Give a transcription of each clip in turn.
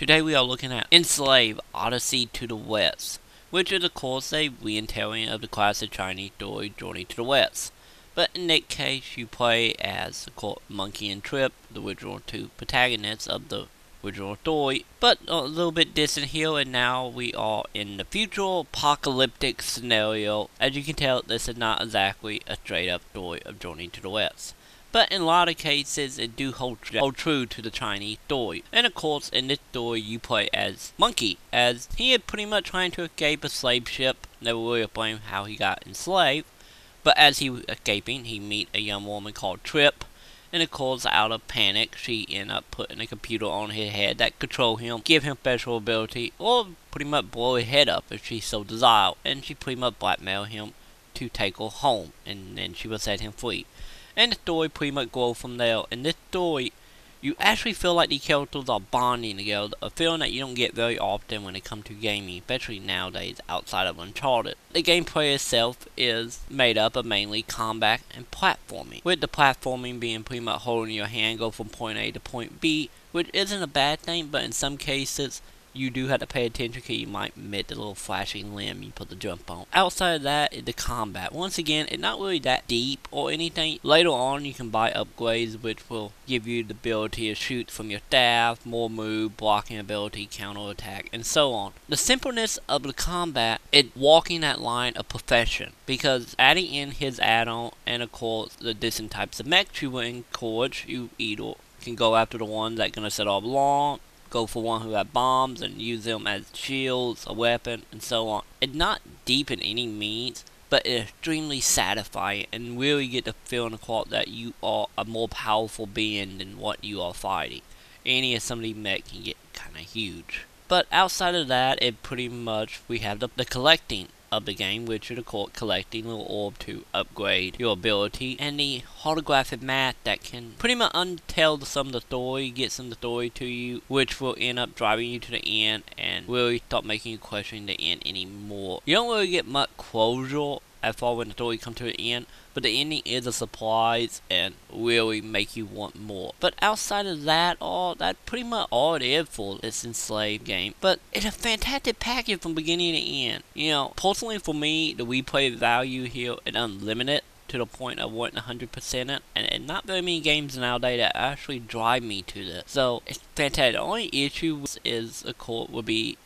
Today we are looking at Enslaved, Odyssey to the West, which is of course a retelling of the classic Chinese story Journey to the West. But in that case you play as of course Monkey and Trip, the original two protagonists of the original story, but a little bit distant here, and now we are in the future apocalyptic scenario. As you can tell, this is not exactly a straight up story of Journey to the West. But in a lot of cases, it do hold true to the Chinese story. And of course, in this story, you play as Monkey, as he is pretty much trying to escape a slave ship. Never really explain how he got enslaved. But as he was escaping, he meet a young woman called Trip. And of course, out of panic, she end up putting a computer on his head that control him, give him special ability, or pretty much blow his head up if she so desire. And she pretty much blackmail him to take her home, and then she will set him free. And the story pretty much goes from there. In this story, you actually feel like the characters are bonding together, a feeling that you don't get very often when it comes to gaming, especially nowadays outside of Uncharted. The gameplay itself is made up of mainly combat and platforming, with the platforming being pretty much holding your hand, go from point A to point B, which isn't a bad thing, but in some cases, you do have to pay attention because you might miss the little flashing limb you put the jump on. Outside of that is the combat. Once again, it's not really that deep or anything. Later on, you can buy upgrades which will give you the ability to shoot from your staff, more move, blocking ability, counter attack, and so on. The simpleness of the combat is walking that line of perfection, because adding in his add-on and of course the different types of mechs you will encourage, you either can go after the ones that gonna set off long, go for one who have bombs and use them as shields, a weapon, and so on. It's not deep in any means, but it's extremely satisfying and really get the feeling that you are a more powerful being than what you are fighting. Any of some of these mechs can get kinda huge. But outside of that, it pretty much, we have the collecting of the game, which is of course collecting little orb to upgrade your ability, and the holographic map that can pretty much untell some of the story, get some of the story to you, which will end up driving you to the end and really start making you question the end anymore. You don't really get much closure as far when the story comes to the end, but the ending is a surprise and really make you want more. But outside of that, that's pretty much all it is for this Enslaved game. But it's a fantastic package from beginning to end. You know, personally for me, the replay value here is unlimited to the point of wanting 100% it, and not very many games nowadays that actually drive me to this. So it's fantastic. The only issue is, of course, would be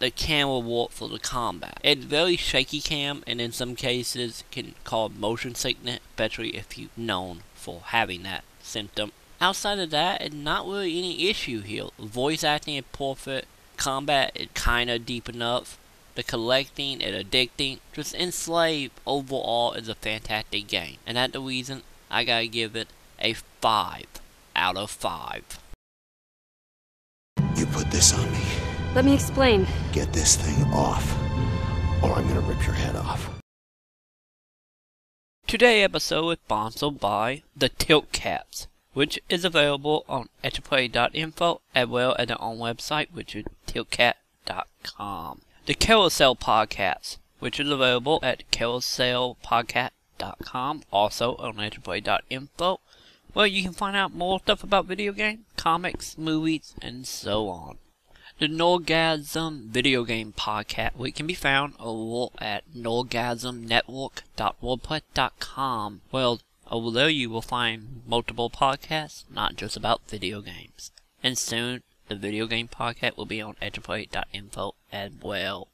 the camera work for the combat. It's very shaky cam, and in some cases can cause motion sickness, especially if you're known for having that symptom. Outside of that, it's not really any issue here. Voice acting is perfect, combat is kinda deep enough, the collecting is addicting. Just Enslaved overall is a fantastic game, and that's the reason I gotta give it a 5 out of 5. You put this on me. Let me explain. Get this thing off, or I'm gonna rip your head off. Today's episode is sponsored by the Tilt Caps, which is available on extraplay.info as well as their own website, which is tiltcat.com. The Carousel Podcast, which is available at carouselpodcast.com, also on extraplay.info, where you can find out more stuff about video games, comics, movies, and so on. The Norgasm Video Game Podcast, which can be found over at norgasmnetwork.wordpress.com. Well, over there you will find multiple podcasts, not just about video games. And soon, the Video Game Podcast will be on extraplay.info as well.